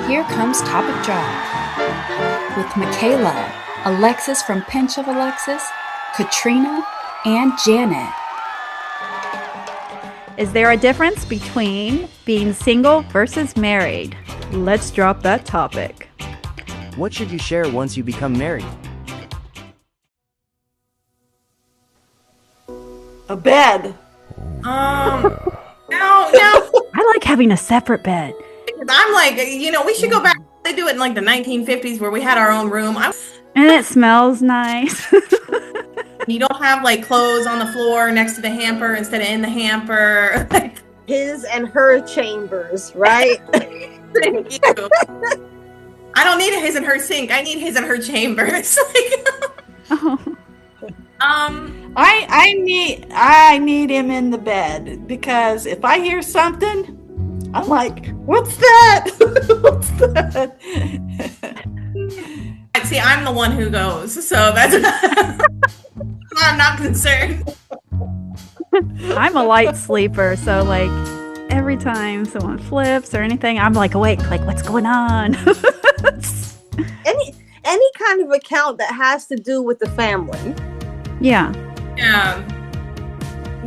Here comes Topic Drop with Michaela, Alexis from Pinch of Alexis, Katrina, and Janet. Is there a difference between being single versus married? Let's drop that topic. What should you share once you become married? A bed. No. I like having a separate bed. I'm like, we should go back. They do it in like the 1950s where we had our own room. And it smells nice. You don't have like clothes on the floor next to the hamper instead of in the hamper. His and her chambers, right? Thank you. I don't need a his and her sink. I need his and her chambers. I need him in the bed because if I hear something, I'm like, what's that? What's that? See, I'm the one who goes, so that's I'm not concerned. I'm a light sleeper, so like every time someone flips or anything, I'm like awake, like what's going on? Any kind of account that has to do with the family. Yeah.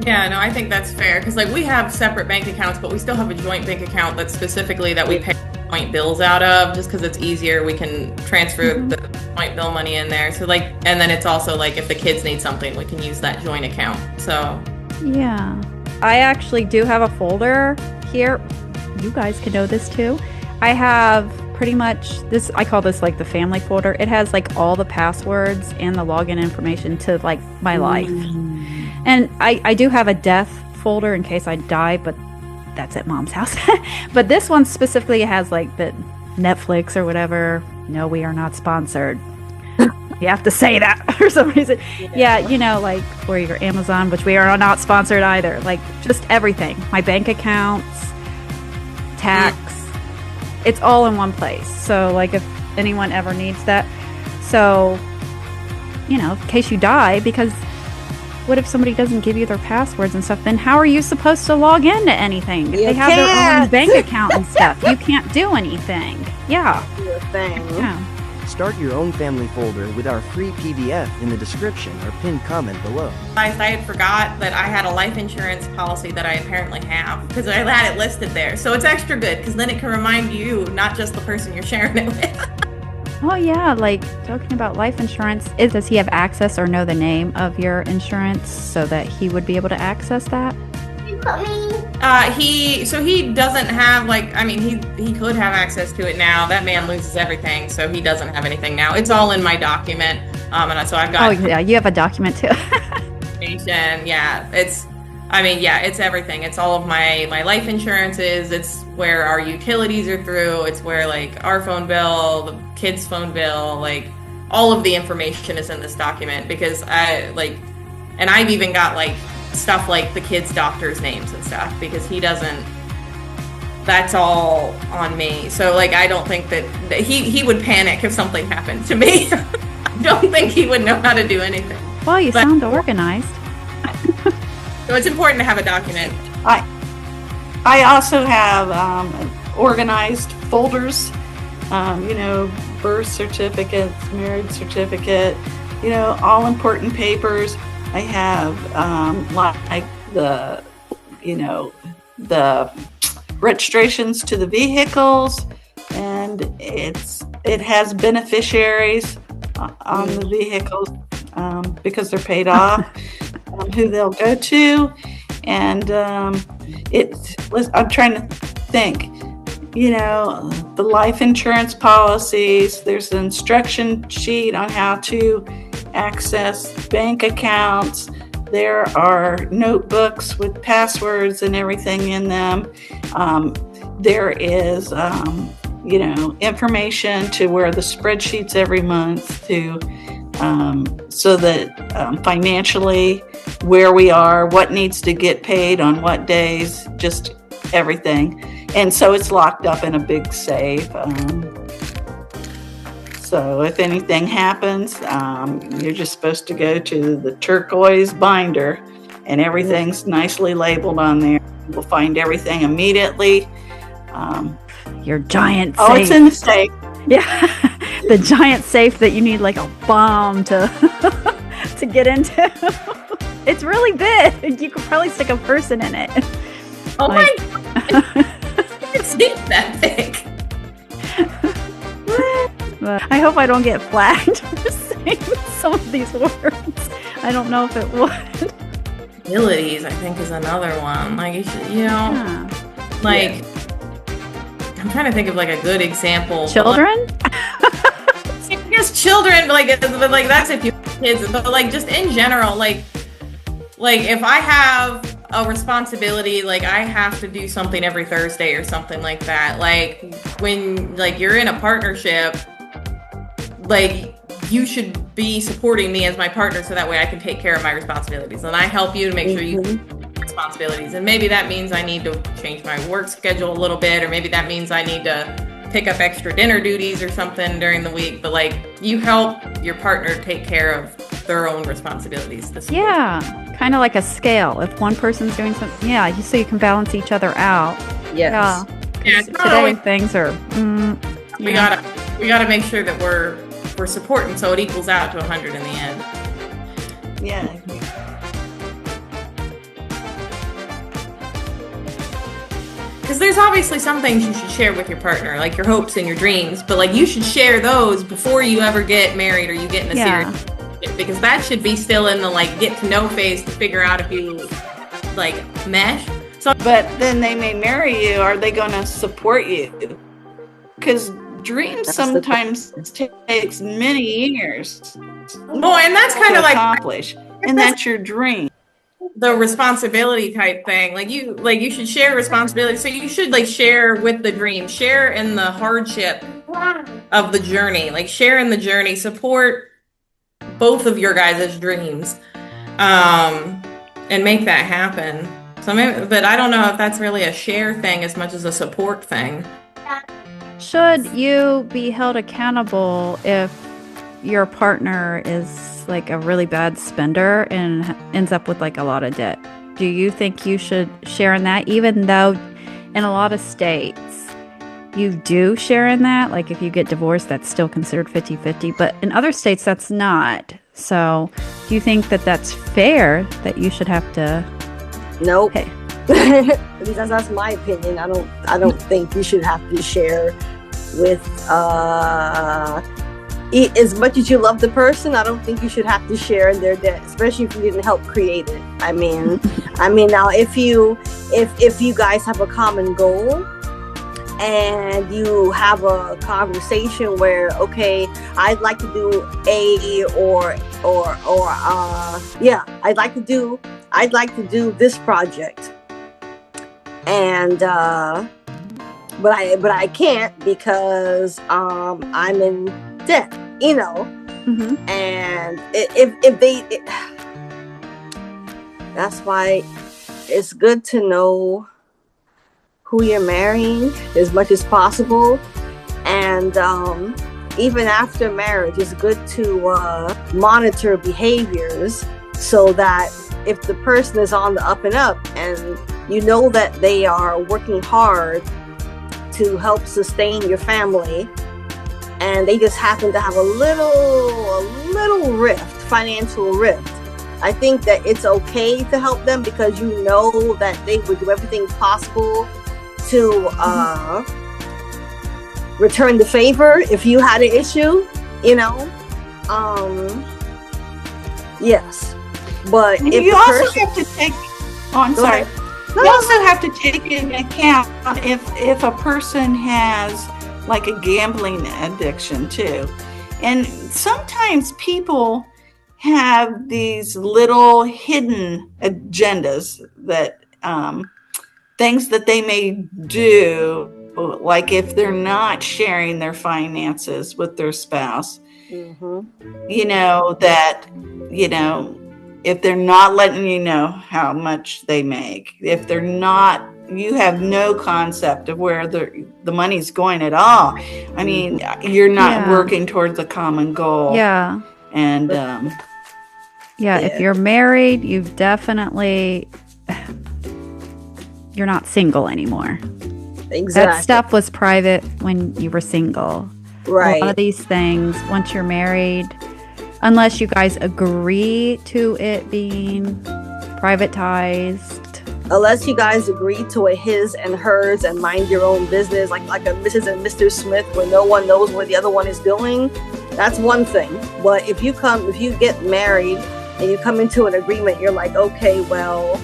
Yeah, no, I think that's fair because like we have separate bank accounts, but we still have a joint bank account that's specifically that we pay joint bills out of just because it's easier. We can transfer the joint bill money in there. So like, and then it's also like if the kids need something, we can use that joint account. So yeah, I actually do have a folder here. You guys can know this too. I have pretty much this, I call this like the family folder. It has like all the passwords and the login information to like my life. And I do have a death folder in case I die, but that's at Mom's house. But this one specifically has like the Netflix or whatever. No, we are not sponsored. You have to say that for some reason. Yeah, like for your Amazon, which we are not sponsored either. Like just everything. My bank accounts, tax. It's all in one place. So like if anyone ever needs that. So, in case you die, because what if somebody doesn't give you their passwords and stuff? Then how are you supposed to log into anything? If they have their own bank account and stuff, you can't do anything. Yeah. Yeah. Start your own family folder with our free PDF in the description or pinned comment below. I had forgot that I had a life insurance policy that I apparently have because I had it listed there. So it's extra good because then it can remind you, not just the person you're sharing it with. Oh yeah, like talking about life insurance, does he have access or know the name of your insurance so that he would be able to access that? He doesn't have he could have access to it now. That man loses everything, so he doesn't have anything now. It's all in my document, and so I've got. Oh yeah, you have a document too. Yeah, it's everything. It's all of my life insurances. It's where our utilities are through. It's where like our phone bill, the kids' phone bill, like all of the information is in this document because and I've even got like stuff like the kids' doctors' names and stuff because he doesn't. That's all on me. So like I don't think that he would panic if something happened to me. I don't think he would know how to do anything. Well, you sound organized. So it's important to have a document. I also have organized folders, birth certificates, marriage certificate, all important papers. I have like the registrations to the vehicles, and it has beneficiaries on the vehicles because they're paid off, who they'll go to, and I'm trying to think. The life insurance policies. There's an instruction sheet on how to access bank accounts. There are notebooks with passwords and everything in them. There is, information to where the spreadsheets every month to, so that financially where we are, what needs to get paid on what days, just everything. And so it's locked up in a big safe. So if anything happens, you're just supposed to go to the turquoise binder and everything's nicely labeled on there. We'll find everything immediately. your giant Oh, safe. it's in the safe. Yeah, the giant safe that you need like a bomb to to get into. It's really big. You could probably stick a person in it. Oh Like- my god. It's that big. But I hope I don't get flagged for saying some of these words. I don't know if it would. Abilities, I think, is another one. Like, you should, Yeah. like, I'm trying to think of like a good example. Children? I guess children, but like that's if you have kids, but like just in general, like if I have a responsibility, like I have to do something every Thursday or something like that. Like when like you're in a partnership, like you should be supporting me as my partner so that way I can take care of my responsibilities, and I help you to make sure you responsibilities. And maybe that means I need to change my work schedule a little bit, or maybe that means I need to pick up extra dinner duties or something during the week. But like you help your partner take care of their own responsibilities. Yeah, kind of like a scale. If one person's doing something, so you can balance each other out. Yes. Yeah, Today things are. we gotta make sure that we're supporting so it equals out to 100 in the end. Yeah. Because there's obviously some things you should share with your partner, like your hopes and your dreams, but like you should share those before you ever get married or you get in a serious relationship, because that should be still in the like get to know phase to figure out if you like mesh. So, But then they may marry you. Are they going to support you? Because dreams sometimes takes many years well, and that's kind to of like accomplish, and that's your dream. the responsibility type thing. Like you should share responsibility. So you should like share with the dream, share in the hardship of the journey, like share in the journey, support both of your guys' dreams, and make that happen. So maybe, but I don't know if that's really a share thing as much as a support thing. Should you be held accountable if your partner is like a really bad spender and ends up with like a lot of debt? Do you think you should share in that, even though in a lot of states you do share in that? Like if you get divorced, that's still considered 50-50, but in other states that's not. So do you think that that's fair that you should have to Nope. pay? At least that's my opinion. I don't think you should have to share with as much as you love the person. I don't think you should have to share in their debt, especially if you didn't help create it. I mean now if you guys have a common goal and you have a conversation where, okay, I'd like to do A I'd like to do this project, and but I can't because I'm in debt, Mm-hmm. and if they that's why it's good to know who you're marrying as much as possible, and even after marriage it's good to monitor behaviors so that if the person is on the up and up and you know that they are working hard to help sustain your family and they just happen to have a little financial rift, I think that it's okay to help them because you know that they would do everything possible to return the favor if you had an issue, yes. But if You the also person, have to take. Oh, I'm Go sorry. ahead. You also have to take into account if a person has like a gambling addiction too, and sometimes people have these little hidden agendas that things that they may do, like if they're not sharing their finances with their spouse, if they're not letting you know how much they make, if they're not, you have no concept of where the money's going at all. I mean, you're not working towards a common goal. Yeah. And if you're married, you're not single anymore. Exactly. That stuff was private when you were single. Right. A lot of these things, once you're married, unless you guys agree to it being privatized. Unless you guys agree to a his and hers and mind your own business, like a Mrs. and Mr. Smith, where no one knows what the other one is doing, that's one thing. But if you get married and you come into an agreement, you're like, okay, well,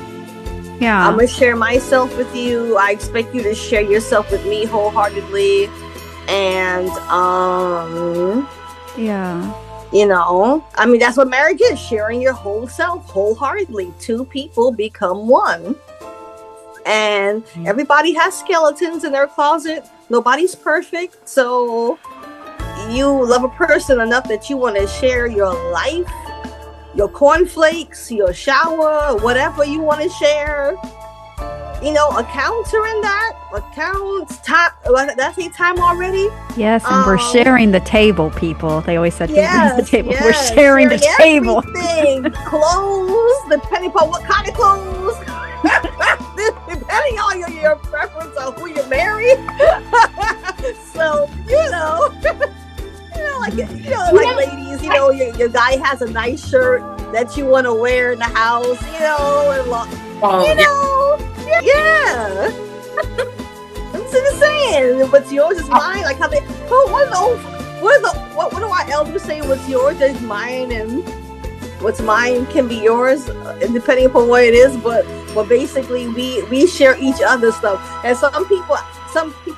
Yeah. I'm gonna share myself with you. I expect you to share yourself with me wholeheartedly, and Yeah. you know, I mean, that's what marriage is: sharing your whole self wholeheartedly. Two people become one. And everybody has skeletons in their closet. Nobody's perfect. So you love a person enough that you want to share your life, your cornflakes, your shower, whatever you want to share. You know, accounts are in that. Accounts, time. Did I say time already? Yes, and we're sharing the table, people. They always said, Yes, the table. yes, We're sharing the table. everything. Clothes, depending upon what kind of clothes. Depending on your preference on who you marry. So, like ladies, your guy has a nice shirt that you want to wear in the house, yeah. I'm just saying, what's yours is mine. Like how they, what do our elders say? What's yours is mine, and what's mine can be yours, depending upon what it is. But basically, we share each other's stuff. And some people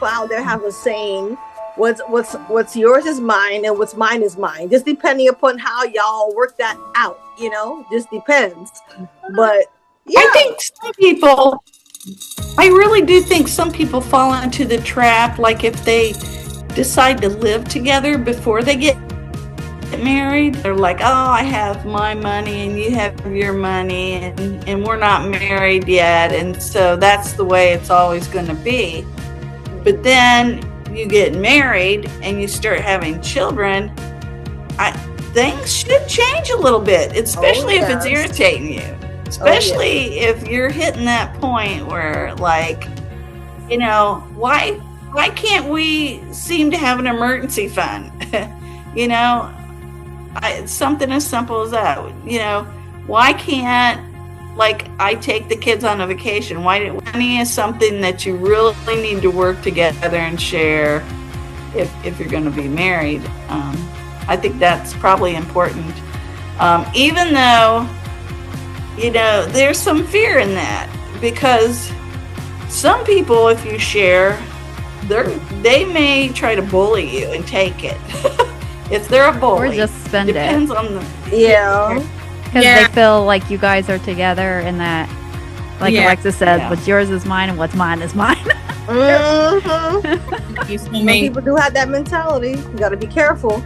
out there have a saying, what's yours is mine, and what's mine is mine. Just depending upon how y'all work that out, just depends. But yeah. I really do think some people fall into the trap, like if they decide to live together before they get married, they're like, oh, I have my money and you have your money, and we're not married yet, and so that's the way it's always going to be. But then you get married and you start having children, things should change a little bit, especially if it's irritating you. Especially if you're hitting that point where, like, why can't we seem to have an emergency fund? Something as simple as that. Why can't, like, I take the kids on a vacation? Money is something that you really need to work together and share if you're going to be married. I think that's probably important. Even though, there's some fear in that, because some people, if you share, they may try to bully you and take it. If they're a bully, or just spend depends it. on the Because they feel like you guys are together, and that, like Alexis said, what's yours is mine, and what's mine is mine. Some people do have that mentality. You got to be careful.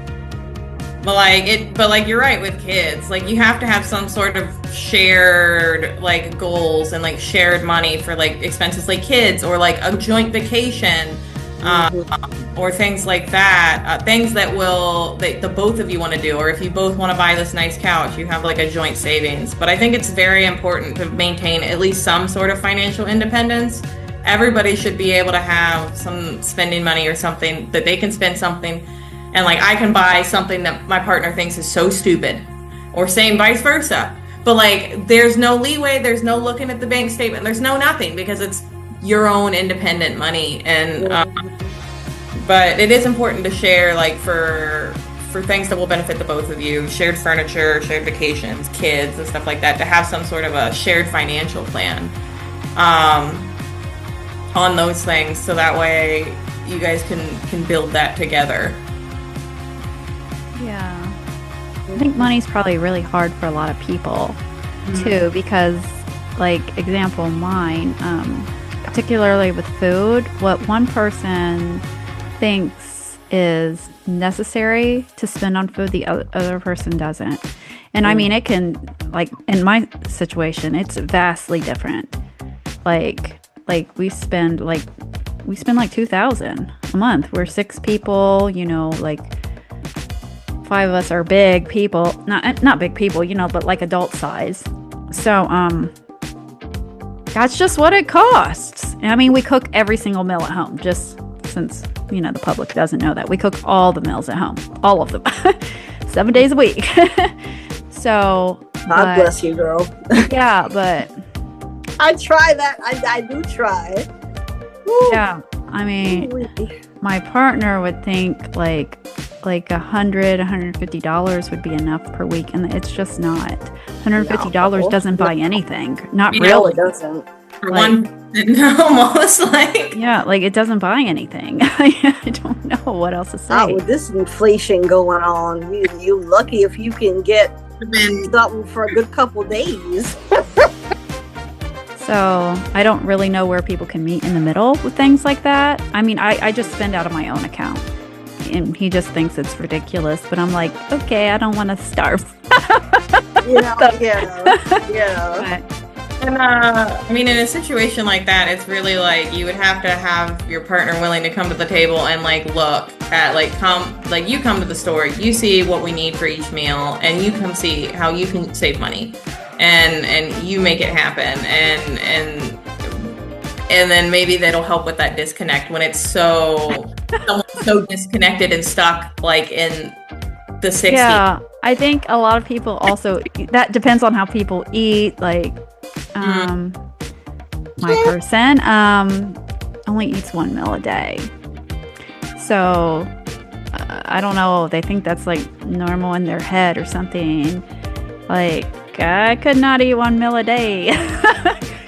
But you're right with kids. Like, you have to have some sort of shared, like, goals and, like, shared money for, like, expenses like kids, or like a joint vacation, or things like that. Things that the both of you want to do, or if you both want to buy this nice couch, you have like a joint savings. But I think it's very important to maintain at least some sort of financial independence. Everybody should be able to have some spending money or something that they can spend something. And, like, I can buy something that my partner thinks is so stupid, or same vice versa. But, like, there's no leeway, there's no looking at the bank statement, there's no nothing, because it's your own independent money. And but it is important to share, like, for things that will benefit the both of you, shared furniture, shared vacations, kids, and stuff like that, to have some sort of a shared financial plan on those things, so that way you guys can build that together. Yeah. I think money's probably really hard for a lot of people, too, because, like, example mine, particularly with food, what one person thinks is necessary to spend on food, the other person doesn't. And I mean, it can, like, in my situation, it's vastly different. Like we spend like $2,000 a month. We're 6 people, like 5 of us are big people, not big people, but like adult size. So that's just what it costs. I mean, we cook every single meal at home, just since, you know, the public doesn't know that. We cook all the meals at home, all of them, 7 days a week. So, God bless you, girl. Yeah, but I try that. I do try. Woo. yeah, I mean, my partner would think like $150 would be enough per week, and it's just not. $150 doesn't buy anything. Not You really. know, It doesn't. For Like- one, almost like. Yeah, like it doesn't buy anything. I don't know what else to say. Not with this inflation going on. You lucky if you can get something for a good couple days. So I don't really know where people can meet in the middle with things like that. I mean, I just spend out of my own account. And he just thinks it's ridiculous. But I'm like, okay, I don't want to starve. Yeah. But, And, I mean, in a situation like that, it's really like you would have to have your partner willing to come to the table and like look at you come to the store, you see what we need for each meal, and you come see how you can save money, and you make it happen, and then maybe that'll help with that disconnect when it's someone's so disconnected and stuck like in the 60s. yeah, I think a lot of people also, that depends on how people eat. Like, my person only eats 1 meal a day. So I don't know. They think that's like normal in their head or something. Like, I could not eat 1 meal a day.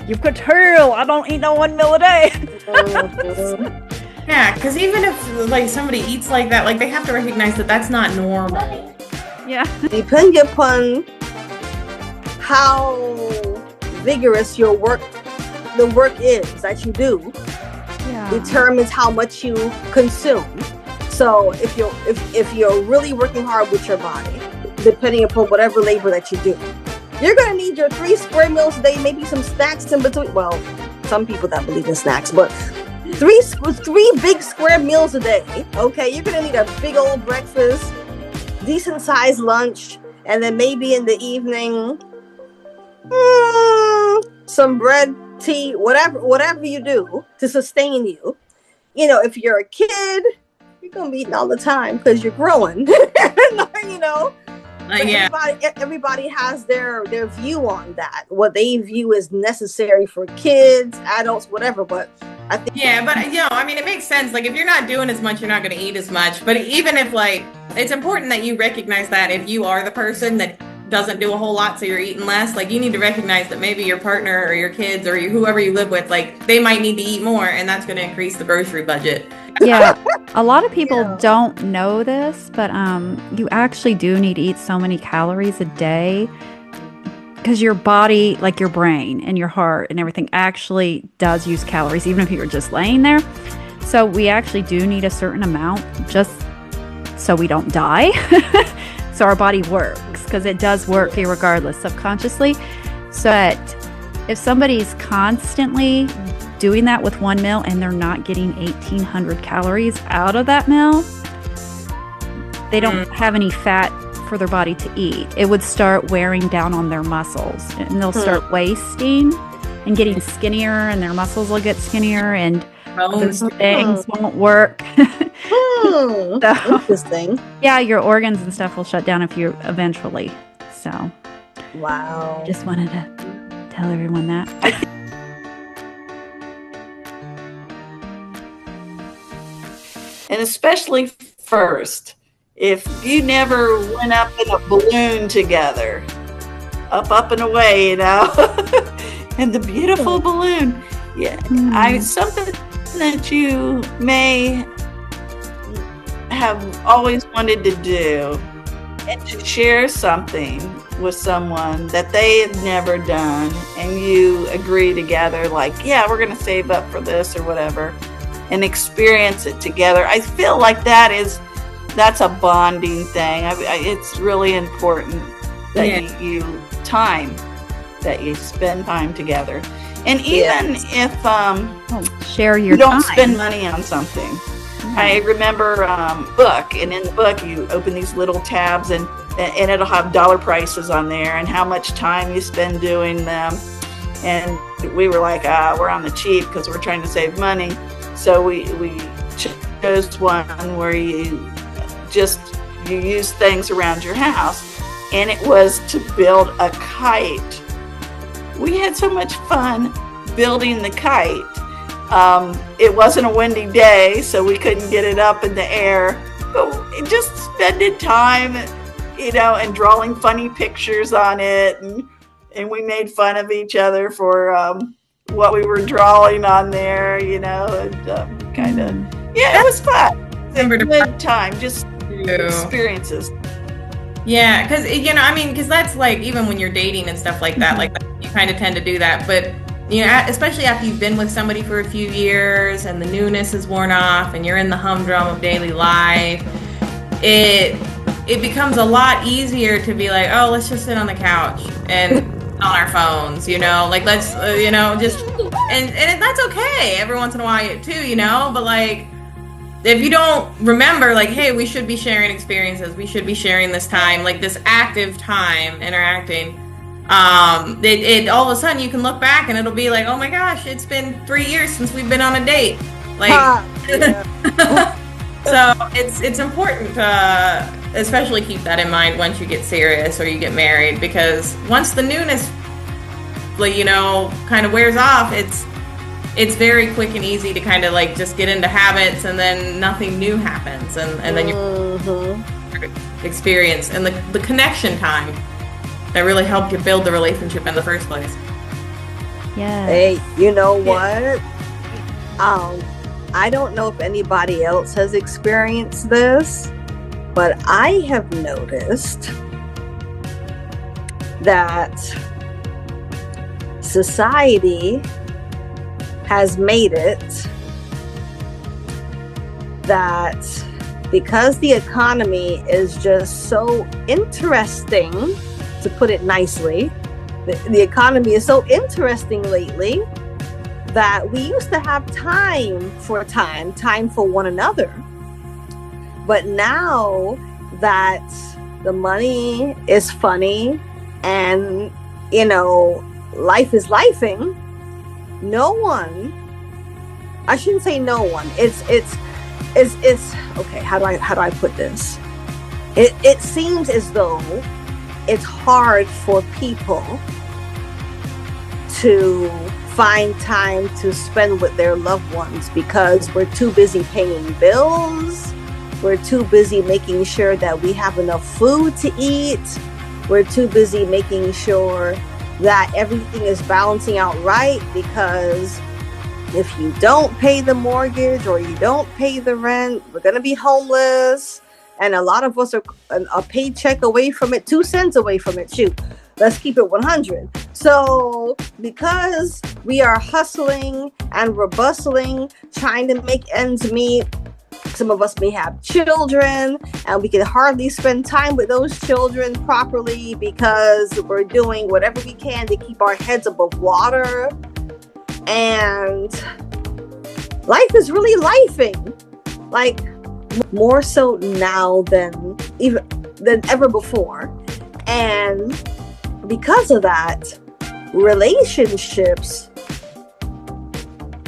You could tell I don't eat no 1 meal a day. Yeah, because even if like somebody eats like that, like they have to recognize that that's not normal. Yeah. Depending upon how vigorous the work is that you do, determines how much you consume. So if you're really working hard with your body, depending upon whatever labor that you do, you're gonna need your 3 square meals a day, maybe some snacks in between. Well, some people that believe in snacks, but 3 big square meals a day. Okay, you're gonna need a big old breakfast, decent sized lunch, and then maybe in the evening, some bread, tea, whatever you do to sustain you. You know, if you're a kid, you're gonna be eating all the time because you're growing. You know. Yeah. Everybody has their view on that. What they view as necessary for kids, adults, whatever. But I think but I mean, it makes sense. Like if you're not doing as much, you're not going to eat as much. But even if like, it's important that you recognize that if you are the person that doesn't do a whole lot, so you're eating less, like you need to recognize that maybe your partner or your kids or whoever you live with, like they might need to eat more, and that's going to increase the grocery budget. Yeah, a lot of people don't know this, but you actually do need to eat so many calories a day because your body, like your brain and your heart and everything, actually does use calories, even if you're just laying there. So we actually do need a certain amount just so we don't die. So our body works, because it does work regardless, subconsciously. So that if somebody's constantly doing that with 1 meal and they're not getting 1,800 calories out of that meal, they don't have any fat for their body to eat. It would start wearing down on their muscles, and they'll start wasting and getting skinnier, and their muscles will get skinnier, and those things won't work. So, interesting. Yeah, your organs and stuff will shut down if you eventually. So, wow. Just wanted to tell everyone that. And especially first, if you never went up in a balloon together, up and away, you know, and the beautiful balloon. Yeah, something that you may have always wanted to do, and to share something with someone that they had never done, and you agree together, like, yeah, we're going to save up for this or whatever, and experience it together. I feel like that's a bonding thing. It's really important that you spend time together. And even if share your you don't time. spend money on something. I remember book, and in the book you open these little tabs, and it'll have dollar prices on there and how much time you spend doing them. and we were like, we're on the cheap because we're trying to save money. So we chose one where you use things around your house, and it was to build a kite. We had so much fun building the kite. It wasn't a windy day, so we couldn't get it up in the air, but just spending time, and drawing funny pictures on it, and we made fun of each other for what we were drawing on there, and kind of, it was fun. It was a good time, just experiences. Yeah, because because that's like, even when you're dating and stuff like that, you kind of tend to do that, but especially after you've been with somebody for a few years and the newness is worn off and you're in the humdrum of daily life, it becomes a lot easier to be like, oh, let's just sit on the couch and on our phones, let's just and that's okay every once in a while too, but like, if you don't remember, like, hey, we should be sharing experiences, we should be sharing this time, like this active time interacting, it all of a sudden you can look back and it'll be like, oh my gosh, it's been 3 years since we've been on a date, like so it's important to especially keep that in mind once you get serious or you get married, because once the newness kind of wears off, it's very quick and easy to kind of like just get into habits, and then nothing new happens, and then you experience and the connection time that really helped you build the relationship in the first place. Yeah. Hey, you know what? I don't know if anybody else has experienced this, but I have noticed that society has made it that because the economy is just so interesting, to put it nicely, the economy is so interesting lately that we used to have time for one another. But now that the money is funny and, life is lifing, I shouldn't say no one. It's okay. How do I put this? It seems as though it's hard for people to find time to spend with their loved ones because we're too busy paying bills. We're too busy making sure that we have enough food to eat. We're too busy making sure that everything is balancing out right, because if you don't pay the mortgage or you don't pay the rent, we're going to be homeless. And a lot of us are a paycheck away from it, 2 cents away from it. Shoot, let's keep it 100. So because we are hustling and we're bustling, trying to make ends meet, some of us may have children and we can hardly spend time with those children properly because we're doing whatever we can to keep our heads above water. And life is really lifing, like more so now than ever before. And because of that, relationships,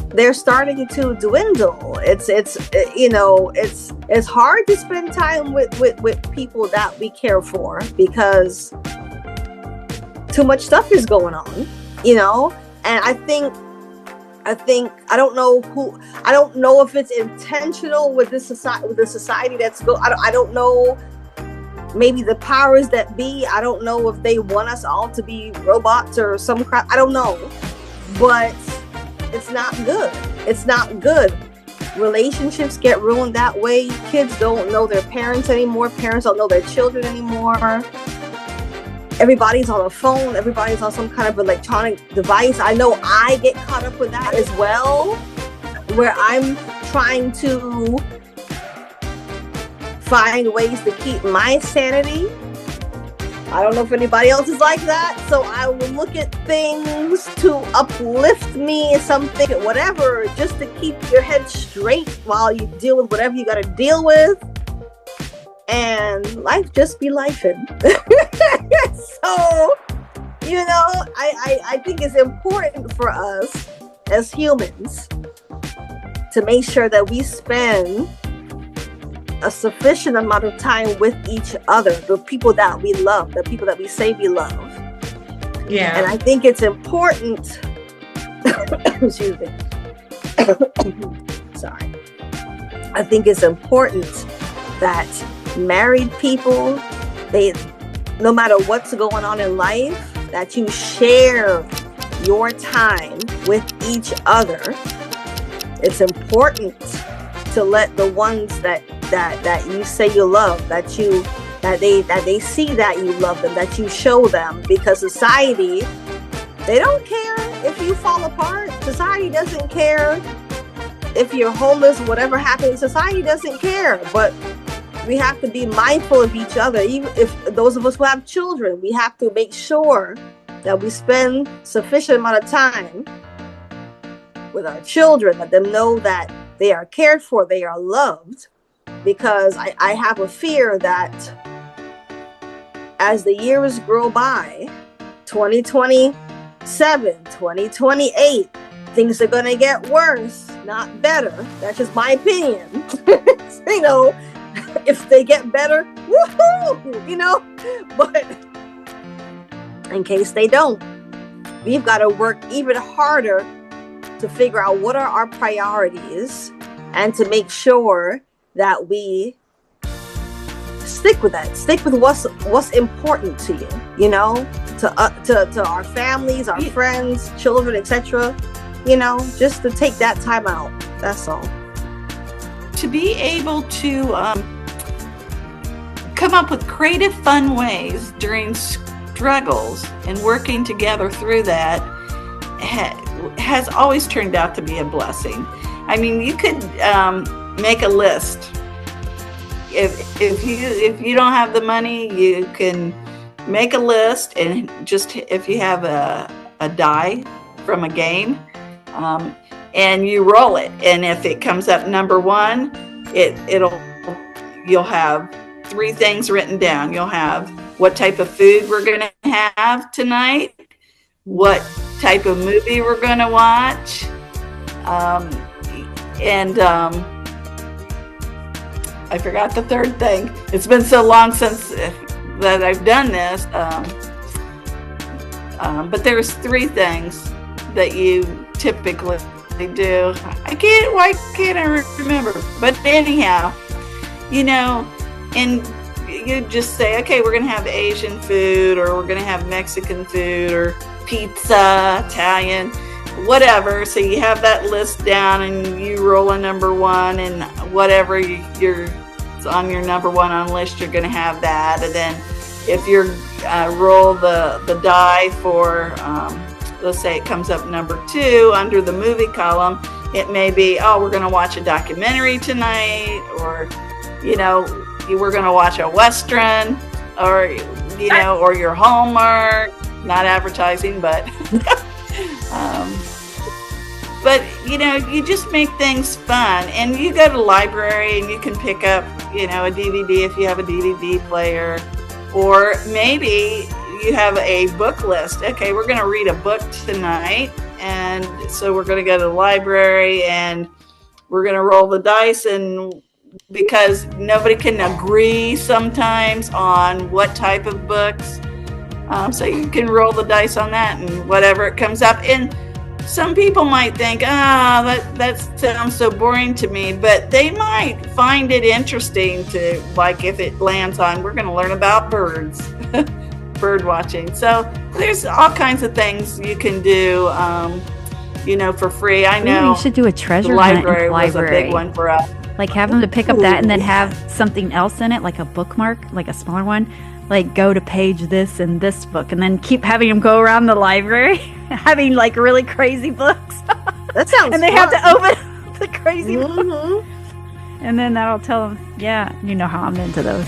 they're starting to dwindle. It's hard to spend time with people that we care for because too much stuff is going on, and I think I don't know if it's intentional with this society, with the society that's I don't know, maybe the powers that be, I don't know if they want us all to be robots or some crap, I don't know, but it's not good. It's not good. Relationships get ruined that way. Kids don't know their parents anymore. Parents don't know their children anymore. Everybody's on a phone. Everybody's on some kind of electronic device. I know I get caught up with that as well, where I'm trying to find ways to keep my sanity. I don't know if anybody else is like that, so I will look at things to uplift me, something, whatever, just to keep your head straight while you deal with whatever you got to deal with. And life just be lifing. So, I think it's important for us as humans to make sure that we spend a sufficient amount of time with each other, the people that we love, the people that we say we love. Yeah. And I think it's important, excuse me. Sorry. I think it's important that married people, no matter what's going on in life, that you share your time with each other. It's important to let the ones that you say you love, that they see that you love them, that you show them, because society, they don't care if you fall apart. Society doesn't care if you're homeless, whatever happens. Society doesn't care. But we have to be mindful of each other. Even if those of us who have children, we have to make sure that we spend sufficient amount of time with our children, let them know that they are cared for, they are loved. Because I have a fear that as the years grow by, 2027, 2028, things are going to get worse, not better. That's just my opinion. If they get better, woohoo, but in case they don't, we've got to work even harder to figure out what are our priorities and to make sure that we stick with what's important to you, to our families, our friends, children, etc. Just to take that time out. That's all. To be able to come up with creative, fun ways during struggles and working together through that has always turned out to be a blessing. I mean, you could make a list. If you don't have the money, you can make a list, and just if you have a die from a game, and you roll it, and if it comes up number one, you'll have 3 things written down. You'll have what type of food we're going to have tonight, what type of movie we're going to watch, and I forgot the third thing. It's been so long since that I've done this, but there's 3 things that you typically do. Why can't I remember? But anyhow, and you just say, okay, we're going to have Asian food, or we're going to have Mexican food, or pizza, Italian, whatever. So you have that list down, and you roll a number 1, and whatever it's on your number 1 on the list, you're going to have that. And then if you roll the die for, let's say it comes up number 2 under the movie column, it may be, we're going to watch a documentary tonight, or we're going to watch a Western, or or your Hallmark. Not advertising, but but you just make things fun. And you go to the library and you can pick up a DVD if you have a DVD player, or maybe you have a book list. Okay, we're going to read a book tonight, and so we're going to go to the library and we're going to roll the dice, and because nobody can agree sometimes on what type of books, so you can roll the dice on that, and whatever it comes up. And some people might think, that sounds so boring to me, but they might find it interesting to, like, if it lands on, we're going to learn about birds, bird watching. So there's all kinds of things you can do, for free. I know you should do a treasure hunt. The library was a big one for us. Like, have them to pick up that and then have something else in it, like a bookmark, like a smaller one. Like, go to page this in this book, and then keep having them go around the library, having like really crazy books. That sounds And they fun. have to open the crazy book. And then that'll tell them, yeah, you know how I'm into those.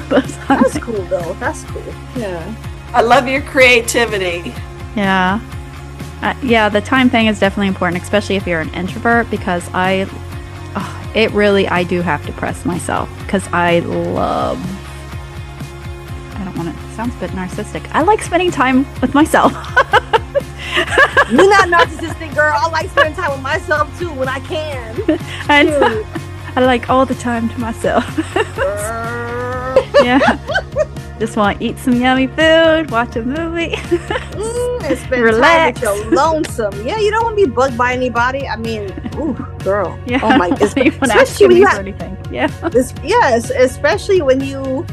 That's cool, though. That's cool. Yeah. I love your creativity. Yeah. The time thing is definitely important, especially if you're an introvert, because I do have to press myself, because I love I don't want to, it sounds a bit narcissistic. I like spending time with myself. You're not narcissistic, girl. I like spending time with myself too when I can. And I like all the time to myself. Yeah. Just want to eat some yummy food, watch a movie, and spend relax. time with your lonesome. Yeah, you don't want to be bugged by anybody. I mean, ooh, girl. Yeah. Oh my, You want to ask especially when me you for have, anything. Yeah. yes, especially when you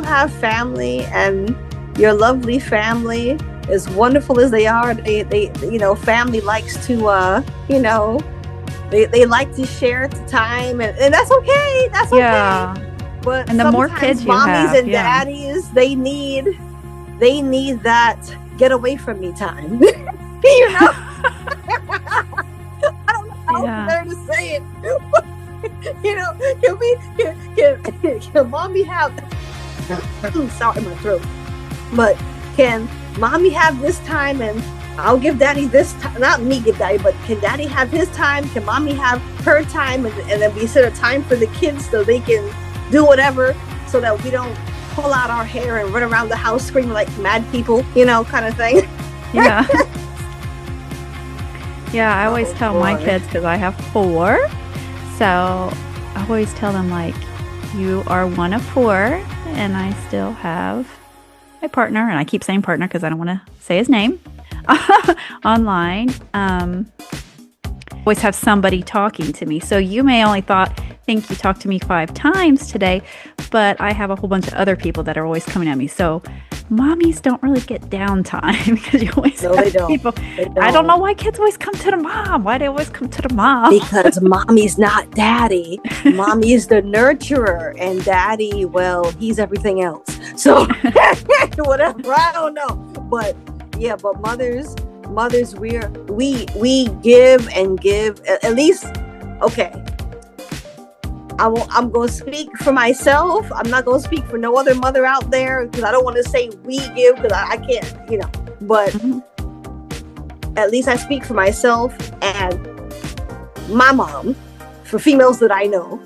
have family and your lovely family, as wonderful as they are, they family likes to they like to share the time, and that's okay. That's okay. Yeah. But And the more kids you mommies have, and yeah. daddies, they need that get away from me time. You know? I don't know how better to say it. You know, can mommy have sorry, my throat. But can mommy have this time and I'll give daddy this time? Not me give daddy, but can daddy have his time? Can mommy have her time? And then we set a time for the kids so they can do whatever, so that we don't pull out our hair and run around the house screaming like mad people, kind of thing. Yeah. Yeah, I always tell my boy. kids, because I have 4, so I always tell them, like, you are one of 4, and I still have my partner, and I keep saying partner because I don't want to say his name online. Always have somebody talking to me. So you may only think you talked to me 5 times today, but I have a whole bunch of other people that are always coming at me. So mommies don't really get downtime because you always have people. I don't know why kids always come to the mom. Why they always come to the mom? Because mommy's not daddy. Mommy is the nurturer, and daddy, well, he's everything else. So whatever, I don't know. But yeah, but mothers, we give and give. At least, okay. I'm going to speak for myself. I'm not going to speak for no other mother out there, because I don't want to say we give, because I can't, But at least I speak for myself and my mom. For females that I know,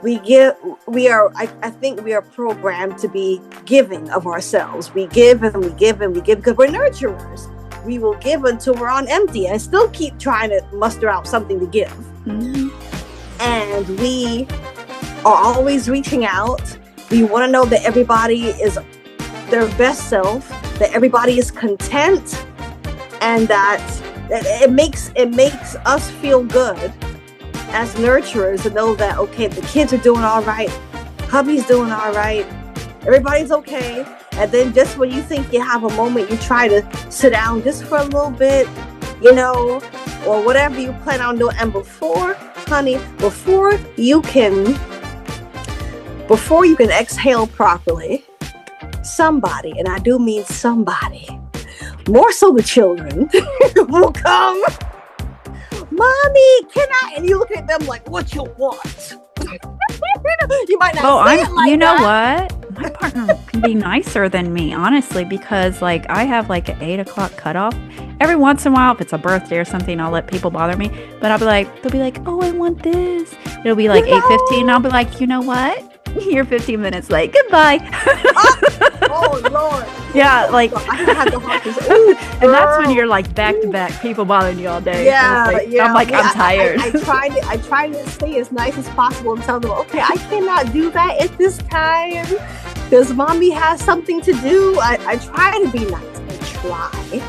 I think we are programmed to be giving of ourselves. We give and we give and we give because we're nurturers. We will give until we're on empty and still keep trying to muster out something to give. Mm-hmm. And we are always reaching out. We want to know that everybody is their best self, that everybody is content, and that it makes us feel good as nurturers to know that, okay, the kids are doing all right, hubby's doing all right, everybody's okay. And then just when you think you have a moment, you try to sit down just for a little bit, or whatever you plan on doing. And before you can exhale properly, somebody, and I do mean somebody, more so the children, will come. Mommy, can I? And you look at them like, what you want? You might not say it like that. What? My partner can be nicer than me, honestly, because like I have like an 8 o'clock cutoff. Every once in a while, if it's a birthday or something, I'll let people bother me. But they'll be like, oh, I want this. It'll be like 8:15, and I'll be like, you know what? You're 15 minutes late. Goodbye. Oh Lord. Yeah, like I have the hardest. and that's when you're like back to back, people bothering you all day. Yeah, yeah. I'm like, I'm tired. I try to stay as nice as possible and tell them, okay, I cannot do that at this time because mommy has something to do. I try to be nice. I try.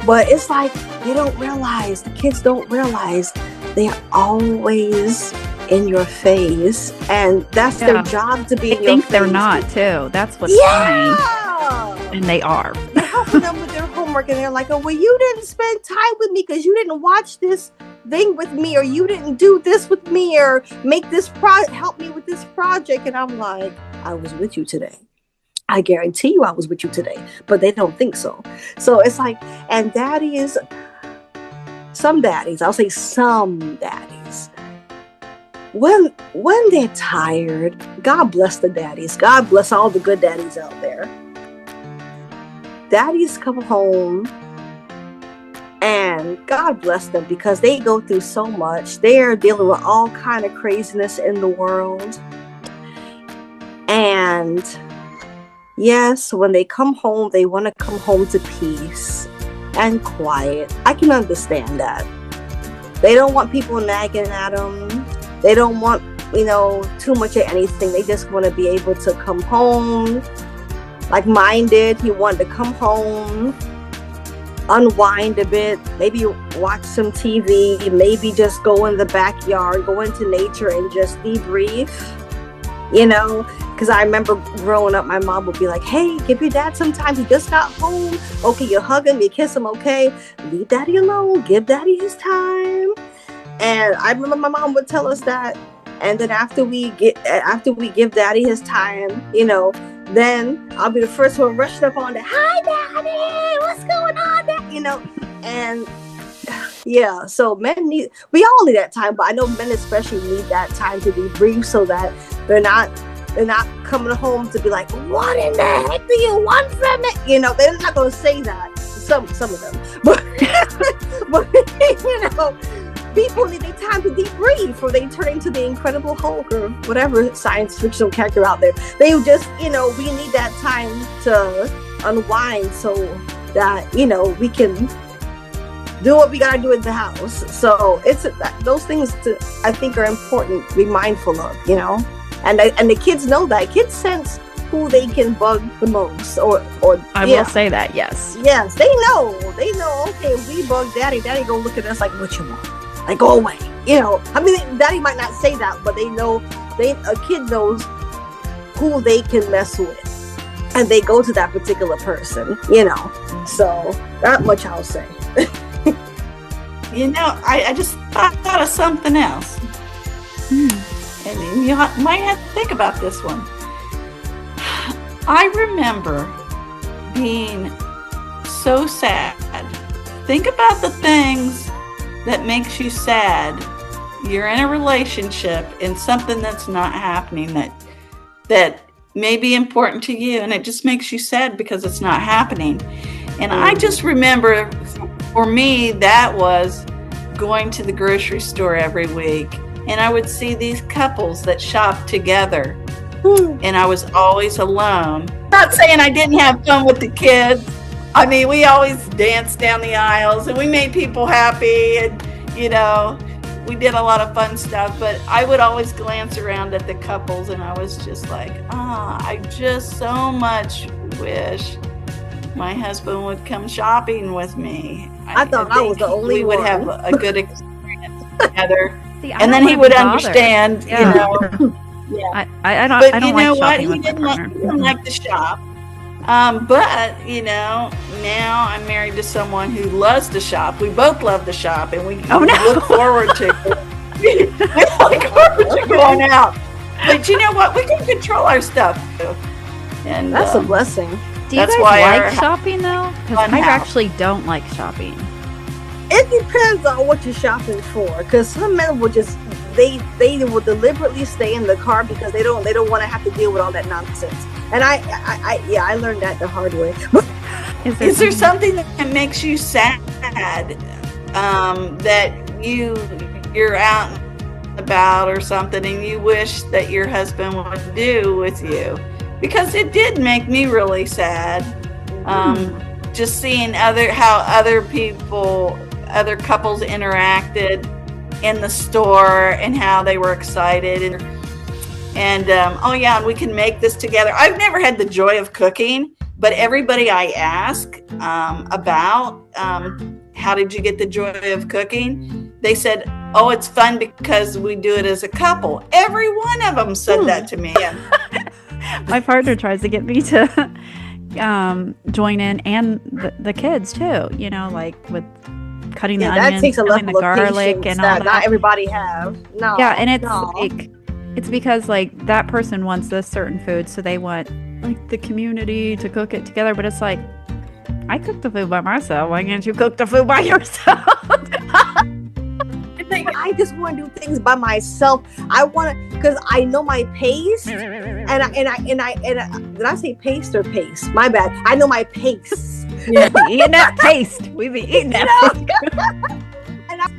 But it's like the kids don't realize they are always in your face, and that's their job to be in your face. I think they're not too. That's what's funny. And they are. You're helping them with their homework, and they're like, oh, well, you didn't spend time with me because you didn't watch this thing with me, or you didn't do this with me, or make this help me with this project. And I'm like, I was with you today. I guarantee you I was with you today, but they don't think so. So it's like, and some daddies, when they're tired, God bless the daddies. God bless all the good daddies out there. Daddies come home, and God bless them because they go through so much. They're dealing with all kind of craziness in the world. And Yes, when they come home, they want to come home to peace and quiet. I can understand that. They don't want people nagging at them. They don't want, too much of anything. They just want to be able to come home. Like mine did. He wanted to come home, unwind a bit, maybe watch some TV, maybe just go in the backyard, go into nature and just debrief, because I remember growing up, my mom would be like, hey, give your dad some time. He just got home. Okay, you hug him, you kiss him, okay? Leave daddy alone. Give daddy his time. And I remember my mom would tell us that. And then after we give daddy his time, then I'll be the first one rushing up on the, hi daddy, what's going on there? And yeah, so we all need that time, but I know men especially need that time to debrief so that they're not coming home to be like, what in the heck do you want from it? They're not going to say that. Some of them, but people need their time to debrief, or they turn into the Incredible Hulk or whatever science fictional character out there. They just, we need that time to unwind so that, we can do what we got to do in the house. So it's those things I think are important to be mindful of, and the kids know that. Kids sense who they can bug the most, or I will say that, yes, they know, okay, if we bug daddy gonna look at us like, what you want? Like, go away. Daddy might not say that, but they know, a kid knows who they can mess with, and they go to that particular person, so that much I'll say. I just thought of something else. And you might have to think about this one. I remember being so sad. Think about the things that makes you sad. You're in a relationship and something that's not happening that may be important to you, and it just makes you sad because it's not happening. And I just remember, for me, that was going to the grocery store every week, and I would see these couples that shop together, and I was always alone. Not saying I didn't have fun with the kids. We always danced down the aisles and we made people happy, and we did a lot of fun stuff, but I would always glance around at the couples and I was just like, I just so much wish my husband would come shopping with me. I thought I was the only one. We would have a good experience together. See, and then he would understand, Yeah. Yeah. I don't. But I don't you know like what? shopping He with my partner. didn't like to shop. But now I'm married to someone who loves to shop. We both love to shop, and we look forward to going out. But you know what? We can control our stuff too, and that's a blessing. Do you that's guys why like shopping though? Because I actually don't like shopping. It depends on what you're shopping for, because some men will just they will deliberately stay in the car because they don't want to have to deal with all that nonsense. And I learned that the hard way. Is there something that makes you sad that you're out and about or something and you wish that your husband would do with you? Because it did make me really sad. Just seeing how other couples interacted in the store and how they were excited and we can make this together. I've never had the joy of cooking, but everybody I ask about how did you get the joy of cooking, they said, oh, it's fun because we do it as a couple. Every one of them said that to me. My partner tries to get me to join in, and the kids too, like with cutting the onions, that takes a peeling level the of garlic, patience and all that. not everybody have. No. Yeah, and it's because like that person wants this certain food, so they want like the community to cook it together. But it's like, I cook the food by myself. Why can't you cook the food by yourself? I just want to do things by myself. I want to, because I know my pace, and I did I say pace or pace? My bad. I know my pace. Yeah, eating that paste. We be eating that.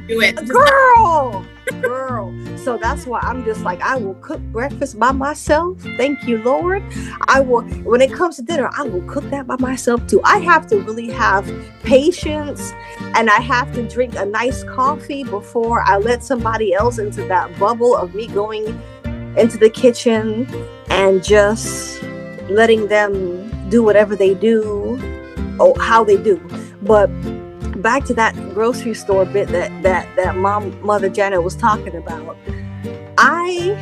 Do it, girl. Girl. So that's why I'm just like, I will cook breakfast by myself. Thank you, Lord. I will, when it comes to dinner, I will cook that by myself too. I have to really have patience, and I have to drink a nice coffee before I let somebody else into that bubble of me going into the kitchen and just letting them do whatever they do, or how they do. But back to that grocery store bit that Mother Janet was talking about. I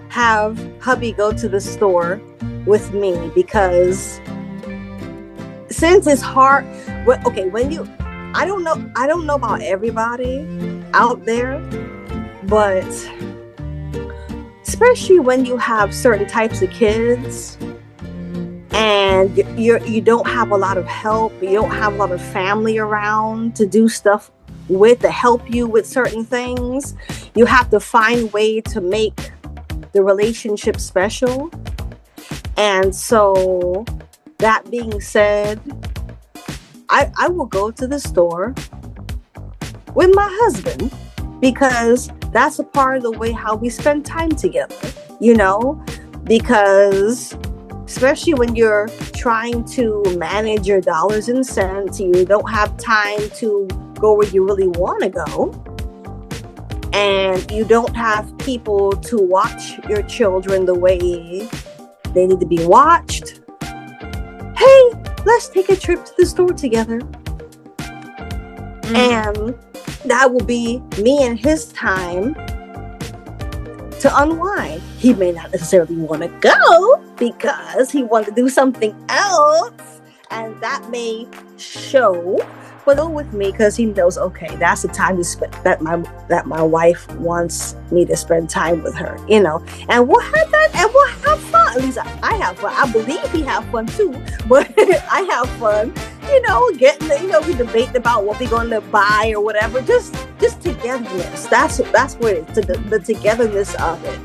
have hubby go to the store with me because since it's hard, when you, I don't know about everybody out there, but especially when you have certain types of kids and you don't have a lot of help, you don't have a lot of family around to do stuff with, to help you with certain things, you have to find a way to make the relationship special. And so that being said, I will go to the store with my husband because that's a part of the way how we spend time together, because especially when you're trying to manage your dollars and cents, you don't have time to go where you really want to go, and you don't have people to watch your children the way they need to be watched. Hey, let's take a trip to the store together. And that will be me and his time to unwind. He may not necessarily want to go because he wants to do something else, and that may show, but go with me because he knows, okay, that's the time to spend that my wife wants me to spend time with her, and we'll have that, and we'll have fun. At least I have fun. I believe he have fun too, but I have fun, getting we debate about what we're going to buy or whatever. Just togetherness. That's what it is. The togetherness of it.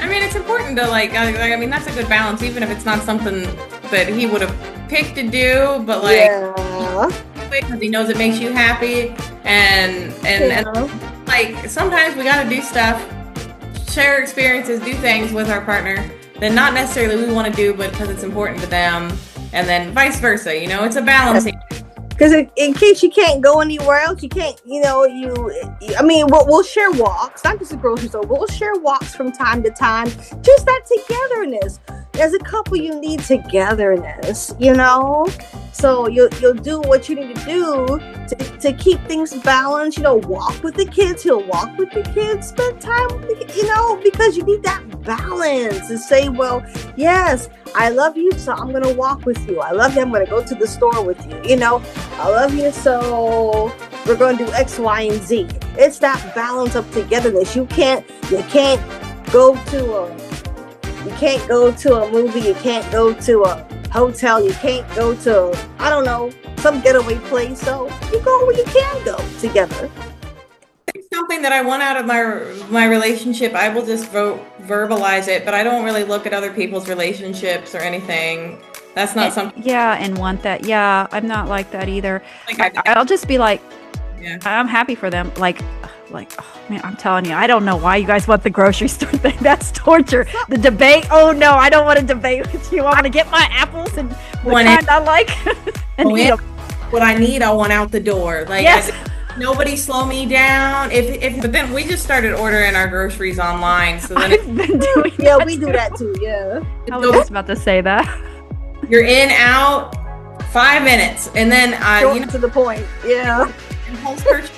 I mean, it's important to that's a good balance, even if it's not something that he would have picked to do, but because he knows it makes you happy, and sometimes we got to do stuff, share experiences, do things with our partner that not necessarily we want to do, but because it's important to them, and then vice versa. It's a balancing. Because in case you can't go anywhere else, you can't, we'll share walks, not just a grocery store. We'll share walks from time to time. Just that togetherness. As a couple, you need togetherness, So you'll do what you need to do to keep things balanced. Walk with the kids. He'll walk with the kids. Spend time with the, because you need that balance to say, well, yes, I love you, so I'm gonna walk with you. I love you. I'm gonna go to the store with you. I love you, so we're gonna do X, Y, and Z. It's that balance of togetherness. You can't go to a movie. You can't go to a hotel. You can't go to, I don't know, some getaway place. So you go where you can go together. Something that I want out of my relationship, I will just verbalize it, but I don't really look at other people's relationships or anything. That's not something. Yeah, and want that. Yeah, I'm not like that either. I'll just be like, I'm happy for them. Like, oh man, I'm telling you, I don't know why you guys want the grocery store thing. That's torture. The debate. Oh no, I don't want to debate with you. I want to get my apples and what kind I like. And what I need, I want out the door. Yes. Nobody slow me down. But then we just started ordering our groceries online. So then I've been doing yeah, we do that too. Yeah. I was just about to say that. You're in, out, 5 minutes, and then to the point. Yeah. Impulse purchase.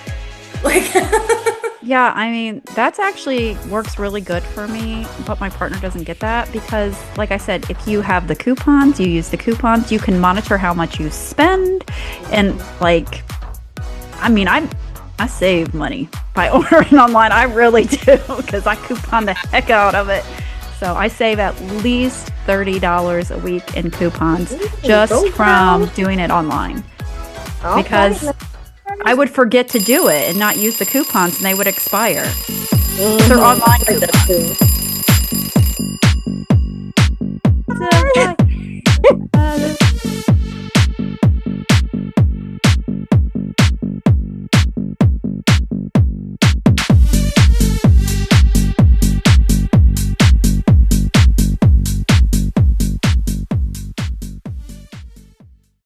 Yeah, I mean, that's actually works really good for me, but my partner doesn't get that because, like I said, if you have the coupons, you use the coupons, you can monitor how much you spend, and I save money by ordering online. I really do because I coupon the heck out of it. So I save at least $30 a week in coupons just from doing it online. Okay. Because I would forget to do it and not use the coupons and they would expire. They're online coupons.